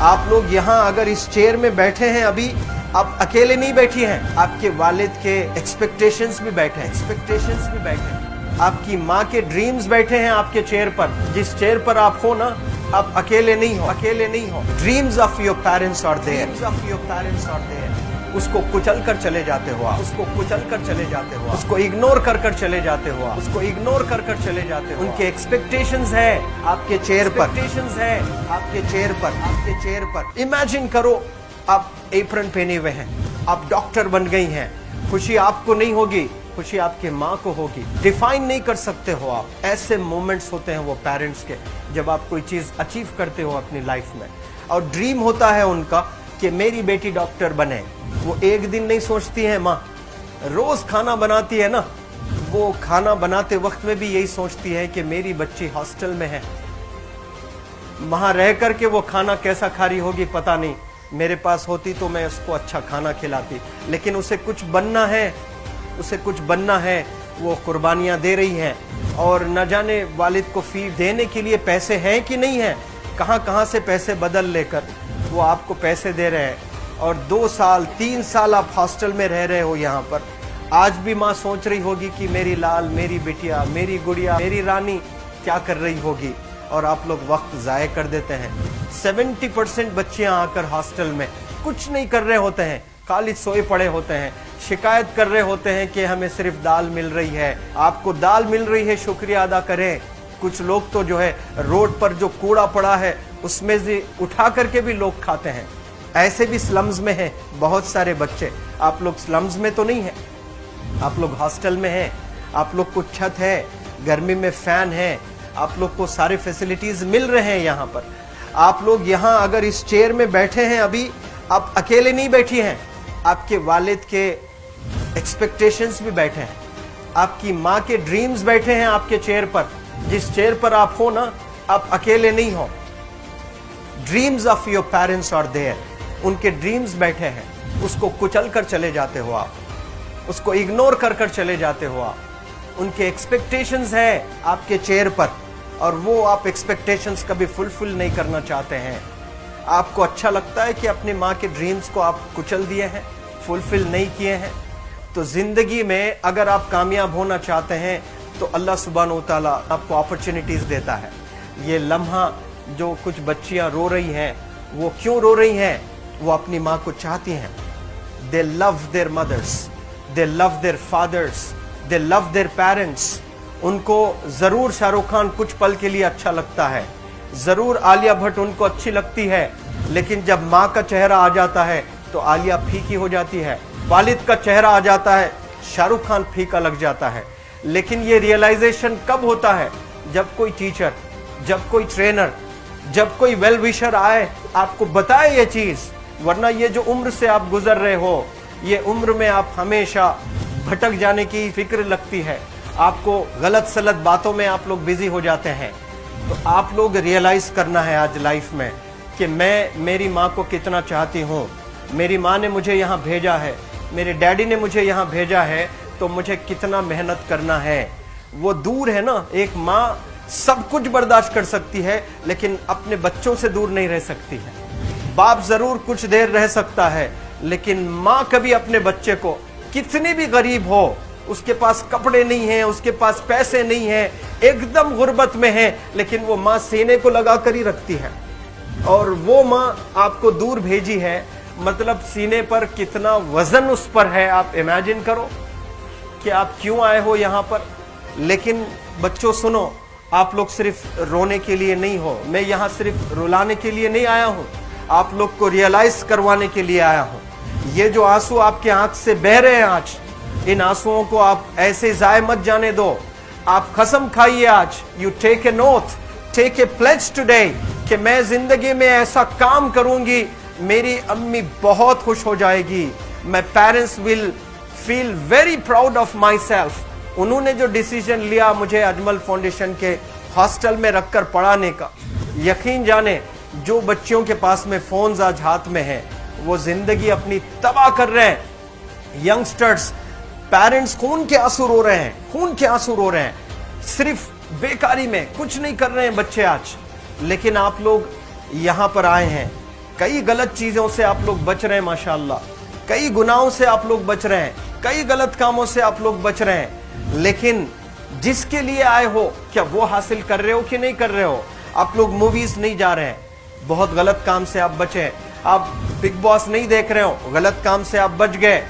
आप लोग यहाँ अगर इस चेयर में बैठे हैं अभी, आप अकेले नहीं बैठी हैं, आपके वालिद के एक्सपेक्टेशंस भी बैठे हैं, आपकी माँ के ड्रीम्स बैठे हैं आपके चेयर पर। जिस चेयर पर आप हो ना, आप अकेले नहीं हो। Dreams of your parents are there, उसको कुचल कर चले जाते हो आप, उसको इग्नोर कर चले जाते हो आप, उनके एक्सपेक्टेशंस है आपके चेयर पर। इमेजिन करो आप एप्रन पहने हुए हैं, आप डॉक्टर बन गई हैं, खुशी आपको नहीं होगी, खुशी आपके माँ को होगी। डिफाइन नहीं कर सकते हो आप। ऐसे मोमेंट्स होते हैं वो पेरेंट्स के, जब आप कोई चीज अचीव करते हो अपनी लाइफ में, और ड्रीम होता है उनका कि मेरी बेटी डॉक्टर बने। वो एक दिन नहीं सोचती है माँ, रोज खाना बनाती है ना, वो खाना बनाते वक्त में भी यही सोचती है कि मेरी बच्ची हॉस्टल में है, वहां रह करके वो खाना कैसा खा रही होगी पता नहीं, मेरे पास होती तो मैं उसको अच्छा खाना खिलाती। लेकिन उसे कुछ बनना है, वो कुर्बानियां दे रही है, और न जाने वालिद को फी देने के लिए पैसे हैं कि नहीं है, कहां से पैसे बदल लेकर वो आपको पैसे दे रहे हैं। और 2 साल 3 साल आप हॉस्टल में रह रहे हो यहाँ पर। आज भी माँ सोच रही होगी कि मेरी लाल, मेरी बिटिया, मेरी गुड़िया, मेरी रानी क्या कर रही होगी, और आप लोग वक्त जाया कर देते हैं। 70% बच्चियां आकर हॉस्टल में कुछ नहीं कर रहे होते हैं, खाली सोए पड़े होते हैं, शिकायत कर रहे होते हैं कि हमें सिर्फ दाल मिल रही है। आपको दाल मिल रही है, शुक्रिया अदा करें। कुछ लोग तो जो है रोड पर जो कूड़ा पड़ा है उसमें से उठा करके भी लोग खाते हैं। ऐसे भी स्लम्स में हैं बहुत सारे बच्चे। आप लोग स्लम्स में तो नहीं है, आप लोग हॉस्टल में हैं, आप लोग को छत है, गर्मी में फैन है, आप लोग को सारे फैसिलिटीज मिल रहे हैं यहाँ पर। आप लोग यहाँ अगर इस चेयर में बैठे हैं अभी, आप अकेले नहीं बैठी हैं, आपके वालिद के एक्सपेक्टेशंस भी बैठे हैं, आपकी माँ के ड्रीम्स बैठे हैं आपके चेयर पर। जिस चेयर पर आप हो ना, आप अकेले नहीं हो। Dreams of your parents are there, उनके ड्रीम्स बैठे हैं, उसको कुचल कर चले जाते हो आप, उसको इग्नोर कर चले जाते हो आप। उनके एक्सपेक्टेशंस है आपके चेयर पर, और वो आप एक्सपेक्टेशंस कभी फुलफिल नहीं करना चाहते हैं। आपको अच्छा लगता है कि अपनी माँ के ड्रीम्स को आप कुचल दिए हैं, फुलफिल नहीं किए हैं। तो जिंदगी में अगर आप कामयाब होना चाहते हैं तो अल्लाह सुब्हानहू तआला आपको अपॉर्चुनिटीज देता है। ये लम्हा जो कुछ बच्चियां रो रही हैं, वो क्यों रो रही हैं? वो अपनी माँ को चाहती हैं। They love their mothers, they love their fathers, they love their parents. उनको जरूर शाहरुख खान कुछ पल के लिए अच्छा लगता है, जरूर आलिया भट्ट उनको अच्छी लगती है, लेकिन जब माँ का चेहरा आ जाता है तो आलिया फीकी हो जाती है। वालिद का चेहरा आ जाता है, शाहरुख खान फीका लग जाता है। लेकिन ये रियलाइजेशन कब होता है? जब कोई टीचर, जब कोई ट्रेनर, जब कोई वेल विशर आए, आपको बताए ये चीज। वरना ये जो उम्र से आप गुजर रहे हो, ये उम्र में आप हमेशा भटक जाने की फिक्र लगती है, आपको गलत सलत बातों में आप लोग बिजी हो जाते हैं। तो आप लोग रियलाइज करना है आज लाइफ में कि मैं मेरी माँ को कितना चाहती हूँ। मेरी माँ ने मुझे यहाँ भेजा है, मेरे डैडी ने मुझे यहाँ भेजा है, तो मुझे कितना मेहनत करना है। वो दूर है ना, एक माँ सब कुछ बर्दाश्त कर सकती है, लेकिन अपने बच्चों से दूर नहीं रह सकती है। बाप जरूर कुछ देर रह सकता है, लेकिन माँ कभी अपने बच्चे को, कितनी भी गरीब हो, उसके पास कपड़े नहीं हैं, उसके पास पैसे नहीं हैं, एकदम गुर्बत में है, लेकिन वो माँ सीने को लगा कर ही रखती है। और वो माँ आपको दूर भेजी है, मतलब सीने पर कितना वजन उस पर है। आप इमेजिन करो कि आप क्यों आए हो यहाँ पर। लेकिन बच्चों सुनो, आप लोग सिर्फ रोने के लिए नहीं हो, मैं यहाँ सिर्फ रुलाने के लिए नहीं आया हूँ, आप लोग को रियलाइज करवाने के लिए आया हूँ। ये जो आंसू आपके आंख से बह रहे हैं आज, इन आंसुओं को आप ऐसे जाए मत जाने दो। आप कसम खाइए आज, you take a note, take a pledge today, कि मैं जिंदगी में ऐसा काम करूंगी, मेरी अम्मी बहुत खुश हो जाएगी। My parents will feel very proud of my self. उन्होंने जो डिसीजन लिया मुझे अजमल फाउंडेशन के हॉस्टल में रखकर पढ़ाने का, यकीन जाने जो बच्चियों के पास में फोन्स आज हाथ में हैं, वो जिंदगी अपनी तबाह कर रहे हैं। यंगस्टर्स, पेरेंट्स खून के आंसू रो रहे हैं, खून के आंसू रो रहे हैं, सिर्फ बेकारी में कुछ नहीं कर रहे हैं बच्चे आज। लेकिन आप लोग यहाँ पर आए हैं, कई गलत चीजों से आप लोग बच रहे हैं माशाअल्लाह, कई गुनाहों से आप लोग बच रहे हैं, कई गलत कामों से आप लोग बच रहे हैं, लेकिन जिसके लिए आए हो क्या वो हासिल कर रहे हो कि नहीं कर रहे हो? आप लोग मूवीज नहीं जा रहे हैं, बहुत गलत काम से आप बचे हैं। आप बिग बॉस नहीं देख रहे हो, गलत काम से आप बच गए।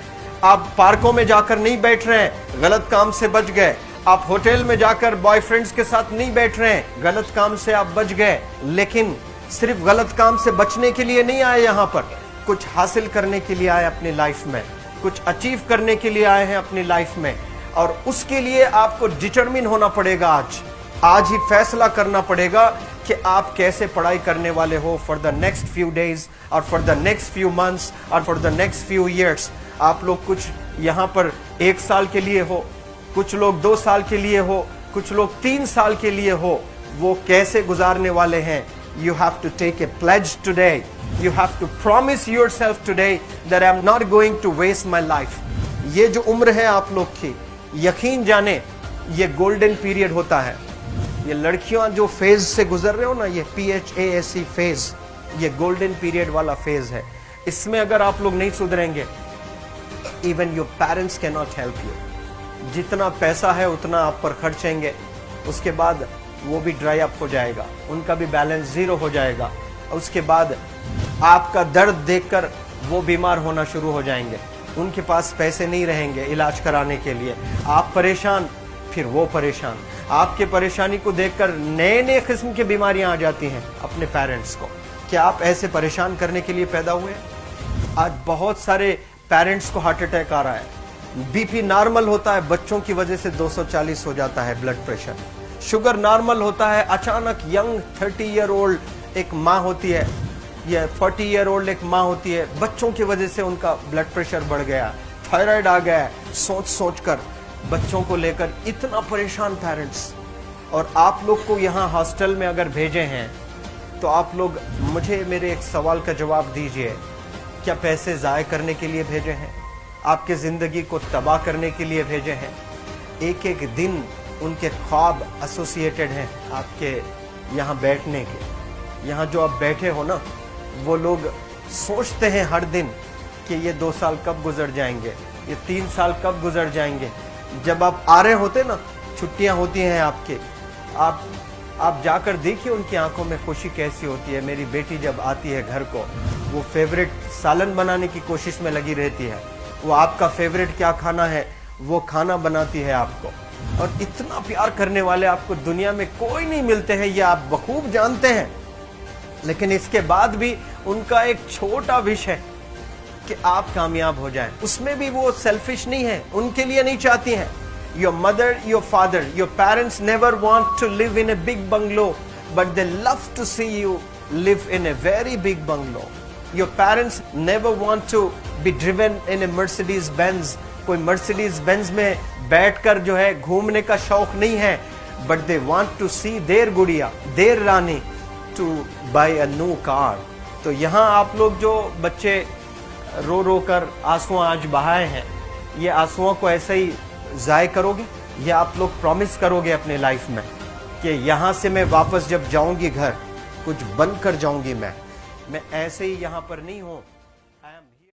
आप पार्कों में जाकर नहीं बैठ रहे हैं, गलत काम से बच गए। आप होटल में जाकर बॉयफ्रेंड्स के साथ नहीं बैठ रहे हैं, गलत काम से आप बच गए। लेकिन सिर्फ गलत काम से बचने के लिए नहीं आए, यहाँ पर कुछ हासिल करने के लिए आए अपनी लाइफ में, कुछ अचीव करने के लिए आए हैं अपनी लाइफ में। और उसके लिए आपको डिटरमिन होना पड़ेगा। आज ही फैसला करना पड़ेगा कि आप कैसे पढ़ाई करने वाले हो for the next few days और for the next few months और for the next few years. आप लोग कुछ यहाँ पर 1 साल के लिए हो, कुछ लोग 2 साल के लिए हो, कुछ लोग 3 साल के लिए हो, वो कैसे गुजारने वाले हैं? You have to take a pledge today. You have to promise yourself today that I'm not going to waste my life. ये जो उम्र है आप लोग की, यकीन जाने ये गोल्डन पीरियड होता है। ये लड़कियां जो फेज से गुजर रहे हो ना, ये PHASE फेज, ये गोल्डन पीरियड वाला फेज है। इसमें अगर आप लोग नहीं सुधरेंगे, even your parents can not help you. जितना पैसा है उतना आप पर खर्चेंगे, उसके बाद वो भी ड्राई अप हो जाएगा, उनका भी बैलेंस जीरो हो जाएगा। उसके बाद आपका दर्द देखकर वो बीमार होना शुरू हो जाएंगे, उनके पास पैसे नहीं रहेंगे इलाज कराने के लिए। आप परेशान, फिर वो परेशान। आपके परेशानी को देखकर नए नए किस्म की बीमारियां आ जाती हैं अपने पेरेंट्स को। क्या आप ऐसे परेशान करने के लिए पैदा हुए? आज बहुत सारे पेरेंट्स को हार्ट अटैक आ रहा है, BP नॉर्मल होता है, बच्चों की वजह से 240 हो जाता है ब्लड प्रेशर। शुगर नॉर्मल होता है, अचानक यंग 30 ईयर ओल्ड एक माँ होती है या 40 ईयर ओल्ड एक माँ होती है, बच्चों की वजह से उनका ब्लड प्रेशर बढ़ गया, थायराइड आ गया। सोच सोच कर बच्चों को लेकर इतना परेशान पेरेंट्स। और आप लोग को यहाँ हॉस्टल में अगर भेजे हैं तो आप लोग मुझे मेरे एक सवाल का जवाब दीजिए, क्या पैसे ज़ाय करने के लिए भेजे हैं? आपके ज़िंदगी को तबाह करने के लिए भेजे हैं? एक एक दिन उनके ख्वाब एसोसिएटेड हैं आपके यहाँ बैठने के। यहाँ जो आप बैठे हो ना, वो लोग सोचते हैं हर दिन कि ये 2 साल कब गुजर जाएंगे, ये 3 साल कब गुजर जाएंगे। जब आप आ रहे होते ना, छुट्टियाँ होती हैं आपके, आप जाकर देखिए उनकी आंखों में खुशी कैसी होती है। मेरी बेटी जब आती है घर को, वो फेवरेट सालन बनाने की कोशिश में लगी रहती है। वो आपका फेवरेट क्या खाना है वो खाना बनाती है आपको। और इतना प्यार करने वाले आपको दुनिया में कोई नहीं मिलते हैं, ये आप बखूब जानते हैं। लेकिन इसके बाद भी उनका एक छोटा विश है कि आप कामयाब हो जाएं। उसमें भी वो सेल्फिश नहीं है, उनके लिए नहीं चाहती हैं। Your mother, your father, your parents never want to live in a big bungalow, but they love to see you live in a very big bungalow. Your parents never want to be driven in a Mercedes Benz. कोई Mercedes Benz में बैठकर जो है घूमने का शौक नहीं है, but they want to see their गुड़िया, their Rani to buy a new car. तो यहाँ आप लोग जो बच्चे रो रो कर आंसू आज बहाए हैं, ये आंसुओं को ऐसे ही ज़ाय करोगे? ये आप लोग प्रॉमिस करोगे अपने लाइफ में कि यहाँ से मैं वापस जब जाऊंगी घर, कुछ बन कर जाऊंगी। मैं ऐसे ही यहाँ पर नहीं हूँ